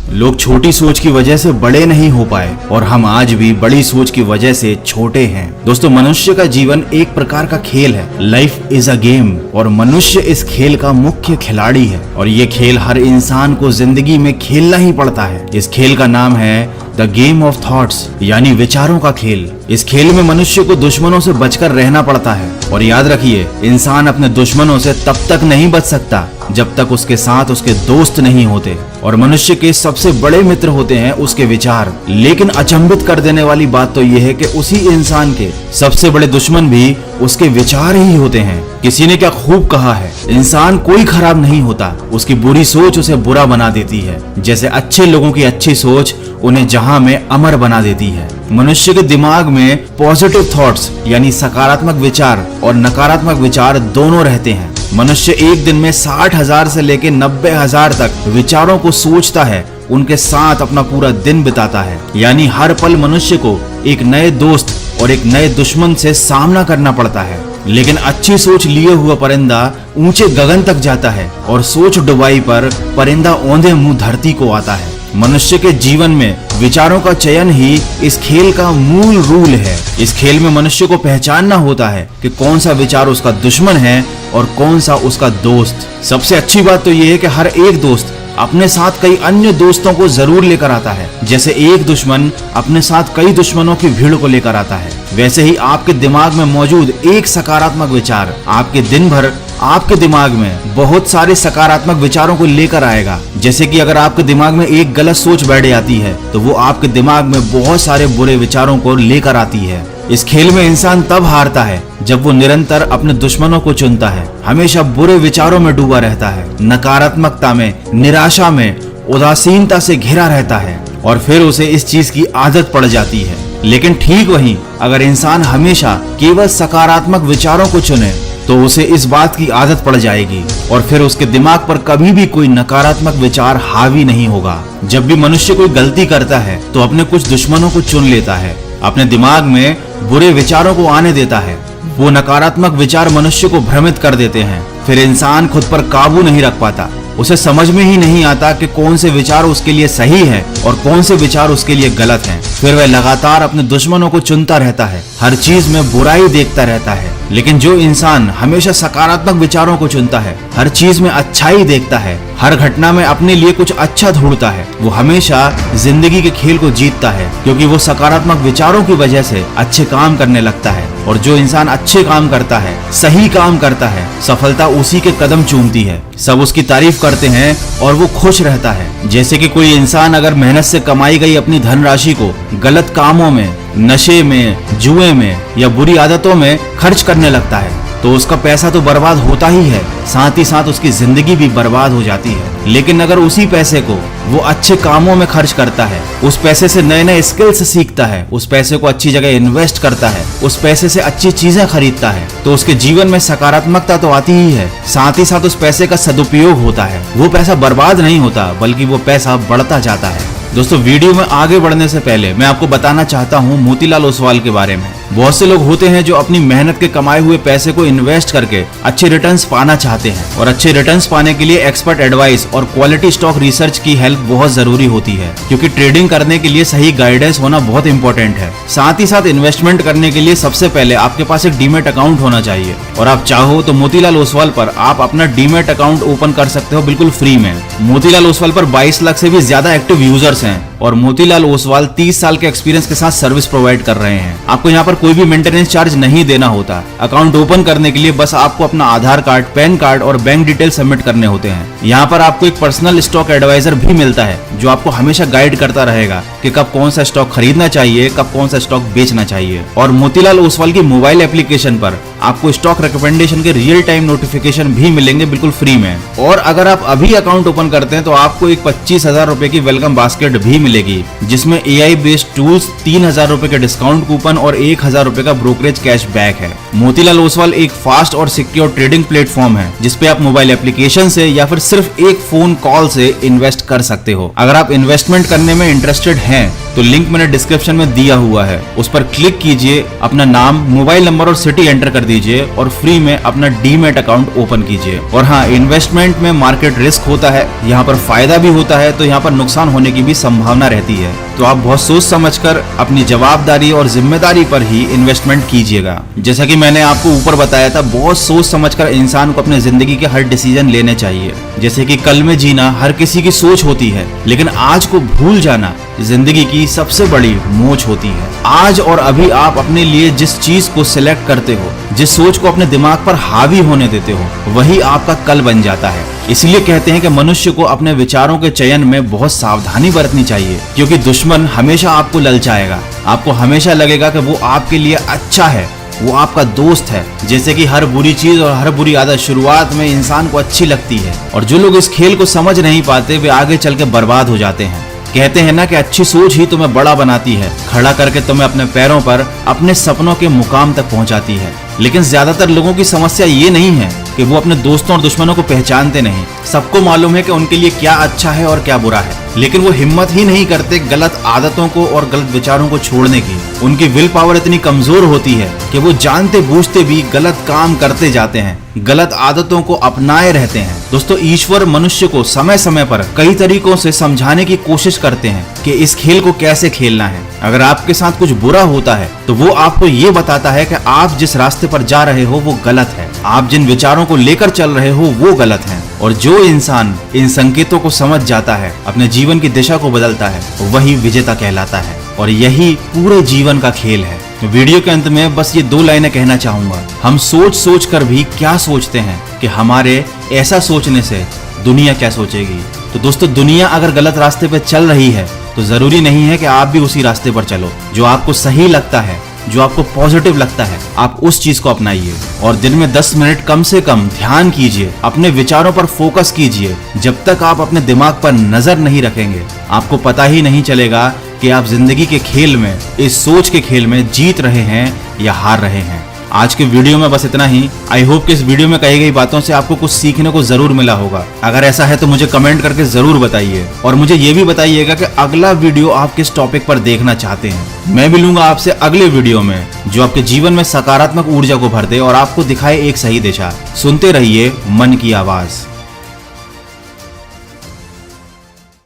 लोग छोटी सोच की वजह से बड़े नहीं हो पाए और हम आज भी बड़ी सोच की वजह से छोटे हैं। दोस्तों, मनुष्य का जीवन एक प्रकार का खेल है। लाइफ इज अ गेम और मनुष्य इस खेल का मुख्य खिलाड़ी है और ये खेल हर इंसान को जिंदगी में खेलना ही पड़ता है। इस खेल का नाम है द गेम ऑफ थॉट्स, यानी विचारों का खेल। इस खेल में मनुष्य को दुश्मनों से बचकर रहना पड़ता है और याद रखिए, इंसान अपने दुश्मनों से तब तक नहीं बच सकता जब तक उसके साथ उसके दोस्त नहीं होते। और मनुष्य के सबसे बड़े मित्र होते हैं उसके विचार। लेकिन अचंभित कर देने वाली बात तो यह है कि उसी इंसान के सबसे बड़े दुश्मन भी उसके विचार ही होते हैं। किसी ने क्या खूब कहा है, इंसान कोई खराब नहीं होता, उसकी बुरी सोच उसे बुरा बना देती है, जैसे अच्छे लोगों की अच्छी सोच उन्हें जहां में अमर बना देती है। मनुष्य के दिमाग में पॉजिटिव थॉट्स यानी सकारात्मक विचार और नकारात्मक विचार दोनों रहते हैं। मनुष्य एक दिन में 60,000 से लेकर 90,000 तक विचारों को सोचता है, उनके साथ अपना पूरा दिन बिताता है। यानी हर पल मनुष्य को एक नए दोस्त और एक नए दुश्मन से सामना करना पड़ता है। लेकिन अच्छी सोच लिए हुआ परिंदा ऊंचे गगन तक जाता है और सोच डुबाई पर परिंदा औंधे मुंह धरती को आता है। मनुष्य के जीवन में विचारों का चयन ही इस खेल का मूल रूल है। इस खेल में मनुष्य को पहचानना होता है कि कौन सा विचार उसका दुश्मन है और कौन सा उसका दोस्त। सबसे अच्छी बात तो यह है कि हर एक दोस्त अपने साथ कई अन्य दोस्तों को जरूर लेकर आता है। जैसे एक दुश्मन अपने साथ कई दुश्मनों की भीड़ को लेकर आता है, वैसे ही आपके दिमाग में मौजूद एक सकारात्मक विचार आपके दिन भर आपके दिमाग में बहुत सारे सकारात्मक विचारों को लेकर आएगा। जैसे कि अगर आपके दिमाग में एक गलत सोच बैठ जाती है तो वो आपके दिमाग में बहुत सारे बुरे विचारों को लेकर आती है। इस खेल में इंसान तब हारता है जब वो निरंतर अपने दुश्मनों को चुनता है, हमेशा बुरे विचारों में डूबा रहता है, नकारात्मकता में, निराशा में, उदासीनता से घिरा रहता है और फिर उसे इस चीज की आदत पड़ जाती है। लेकिन ठीक वहीं अगर इंसान हमेशा केवल सकारात्मक विचारों को चुने तो उसे इस बात की आदत पड़ जाएगी और फिर उसके दिमाग पर कभी भी कोई नकारात्मक विचार हावी नहीं होगा। जब भी मनुष्य कोई गलती करता है तो अपने कुछ दुश्मनों को चुन लेता है, अपने दिमाग में बुरे विचारों को आने देता है। वो नकारात्मक विचार मनुष्य को भ्रमित कर देते हैं। फिर इंसान खुद पर काबू नहीं रख पाता, उसे समझ में ही नहीं आता कि कौन से विचार उसके लिए सही है और कौन से विचार उसके लिए गलत हैं। फिर वह लगातार अपने दुश्मनों को चुनता रहता है, हर चीज में बुराई देखता रहता है। लेकिन जो इंसान हमेशा सकारात्मक विचारों को चुनता है, हर चीज में अच्छाई देखता है, हर घटना में अपने लिए कुछ अच्छा ढूंढता है, वो हमेशा जिंदगी के खेल को जीतता है, क्योंकि वो सकारात्मक विचारों की वजह से अच्छे काम करने लगता है। और जो इंसान अच्छे काम करता है, सही काम करता है, सफलता उसी के कदम चूमती है, सब उसकी तारीफ करते हैं और वो खुश रहता है। जैसे कि कोई इंसान अगर मेहनत से कमाई गई अपनी धनराशि को गलत कामों में, नशे में, जुए में या बुरी आदतों में खर्च करने लगता है तो उसका पैसा तो बर्बाद होता ही है, साथ ही साथ उसकी जिंदगी भी बर्बाद हो जाती है। लेकिन अगर उसी पैसे को वो अच्छे कामों में खर्च करता है, उस पैसे से नए नए स्किल्स सीखता है, उस पैसे को अच्छी जगह इन्वेस्ट करता है, उस पैसे से अच्छी चीजें खरीदता है, तो उसके जीवन में सकारात्मकता तो आती ही है, साथ ही साथ उस पैसे का सदुपयोग होता है। वो पैसा बर्बाद नहीं होता बल्कि वो पैसा बढ़ता जाता है। दोस्तों, वीडियो में आगे बढ़ने से पहले मैं आपको बताना चाहता हूं मोतीलाल ओसवाल के बारे में। बहुत से लोग होते हैं जो अपनी मेहनत के कमाए हुए पैसे को इन्वेस्ट करके अच्छे रिटर्न्स पाना चाहते हैं और अच्छे रिटर्न्स पाने के लिए एक्सपर्ट एडवाइस और क्वालिटी स्टॉक रिसर्च की हेल्प बहुत जरूरी होती है, क्योंकि ट्रेडिंग करने के लिए सही गाइडेंस होना बहुत इंपॉर्टेंट है। साथ ही साथ इन्वेस्टमेंट करने के लिए सबसे पहले आपके पास एक डीमेट अकाउंट होना चाहिए और आप चाहो तो मोतीलाल ओसवाल पर आप अपना डीमेट अकाउंट ओपन कर सकते हो बिल्कुल फ्री में। मोतीलाल ओसवाल पर 22 लाख से भी ज्यादा एक्टिव यूजर्स हैं और मोतीलाल ओसवाल 30 साल के एक्सपीरियंस के साथ सर्विस प्रोवाइड कर रहे हैं। आपको यहाँ पर कोई भी मेंटेनेंस चार्ज नहीं देना होता। अकाउंट ओपन करने के लिए बस आपको अपना आधार कार्ड, पैन कार्ड और बैंक डिटेल सबमिट करने होते हैं। यहाँ पर आपको एक पर्सनल स्टॉक एडवाइजर भी मिलता है जो आपको हमेशा गाइड करता रहेगा कि कब कौन सा स्टॉक खरीदना चाहिए, कब कौन सा स्टॉक बेचना चाहिए। और मोतीलाल ओसवाल की मोबाइल एप्लीकेशन पर आपको स्टॉक रिकमेंडेशन के रियल टाइम नोटिफिकेशन भी मिलेंगे बिल्कुल फ्री में। और अगर आप अभी अकाउंट ओपन करते हैं तो आपको एक 25,000 रुपए की वेलकम बास्केट भी मिलेगी, जिसमें AI बेस्ड टूल्स, 3,000 रुपए के डिस्काउंट कूपन और 1,000 रुपए का ब्रोकरेज कैश बैक है। मोतीलाल ओसवाल एक फास्ट और सिक्योर ट्रेडिंग प्लेटफॉर्म है जिसपे आप मोबाइल एप्लीकेशन से या फिर सिर्फ एक फोन कॉल से इन्वेस्ट कर सकते हो। अगर आप इन्वेस्टमेंट करने में इंटरेस्टेड हैं तो लिंक मैंने डिस्क्रिप्शन में दिया हुआ है, उस पर क्लिक कीजिए, अपना नाम, मोबाइल नंबर और सिटी एंटर कर दीजिए और फ्री में अपना डीमैट अकाउंट ओपन कीजिए। और हाँ, इन्वेस्टमेंट में मार्केट रिस्क होता है, यहाँ पर फायदा भी होता है तो यहाँ पर नुकसान होने की भी संभावना रहती है। तो आप बहुत सोच समझकर अपनी जवाबदारी और जिम्मेदारी पर ही इन्वेस्टमेंट कीजिएगा। जैसा कि मैंने आपको ऊपर बताया था, बहुत सोच समझकर इंसान को अपने जिंदगी के हर डिसीजन लेने चाहिए। जैसे कि कल में जीना हर किसी की सोच होती है, लेकिन आज को भूल जाना जिंदगी की सबसे बड़ी मोच होती है। आज और अभी आप अपने लिए जिस चीज को सिलेक्ट करते हो, जिस सोच को अपने दिमाग पर हावी होने देते हो, वही आपका कल बन जाता है। इसलिए कहते हैं कि मनुष्य को अपने विचारों के चयन में बहुत सावधानी बरतनी चाहिए, क्योंकि दुश्मन हमेशा आपको ललचाएगा। आपको हमेशा लगेगा कि वो आपके लिए अच्छा है, वो आपका दोस्त है। जैसे कि हर बुरी चीज और हर बुरी आदत शुरुआत में इंसान को अच्छी लगती है, और जो लोग इस खेल को समझ नहीं पाते वे आगे चल के बर्बाद हो जाते हैं। कहते हैं ना कि अच्छी सोच ही तुम्हें बड़ा बनाती है, खड़ा करके तुम्हें अपने पैरों पर, अपने सपनों के मुकाम तक पहुंचाती है। लेकिन ज्यादातर लोगों की समस्या ये नहीं है कि वो अपने दोस्तों और दुश्मनों को पहचानते नहीं। सबको मालूम है कि उनके लिए क्या अच्छा है और क्या बुरा है, लेकिन वो हिम्मत ही नहीं करते गलत आदतों को और गलत विचारों को छोड़ने की। उनकी विल पावर इतनी कमजोर होती है कि वो जानते बूझते भी गलत काम करते जाते हैं, गलत आदतों को अपनाए रहते हैं। दोस्तों, ईश्वर मनुष्य को समय समय पर कई तरीकों से समझाने की कोशिश करते हैं कि इस खेल को कैसे खेलना है। अगर आपके साथ कुछ बुरा होता है तो वो आपको ये बताता है कि आप जिस रास्ते पर जा रहे हो वो गलत है, आप जिन विचारों को लेकर चल रहे हो वो गलत है। और जो इंसान इन संकेतों को समझ जाता है, अपने जीवन की दिशा को बदलता है, वही विजेता कहलाता है। और यही पूरे जीवन का खेल है। तो वीडियो के अंत में बस ये 2 लाइनें कहना चाहूंगा। हम सोच सोच कर भी क्या सोचते हैं कि हमारे ऐसा सोचने से दुनिया क्या सोचेगी। तो दोस्तों, दुनिया अगर गलत रास्ते पे चल रही है तो जरूरी नहीं है कि आप भी उसी रास्ते पर चलो। जो आपको सही लगता है, जो आपको पॉजिटिव लगता है, आप उस चीज को अपनाइए। और दिन में 10 मिनट कम से कम ध्यान कीजिए, अपने विचारों पर फोकस कीजिए। जब तक आप अपने दिमाग पर नजर नहीं रखेंगे, आपको पता ही नहीं चलेगा कि आप जिंदगी के खेल में, इस सोच के खेल में जीत रहे हैं या हार रहे हैं। आज के वीडियो में बस इतना ही। आई होप कि इस वीडियो में कही गई बातों से आपको कुछ सीखने को जरूर मिला होगा। अगर ऐसा है तो मुझे कमेंट करके जरूर बताइए, और मुझे ये भी बताइएगा कि अगला वीडियो आप किस टॉपिक पर देखना चाहते हैं। मैं मिलूंगा आपसे अगले वीडियो में, जो आपके जीवन में सकारात्मक ऊर्जा को भर दे और आपको दिखाए एक सही दिशा। सुनते रहिए मन की आवाज।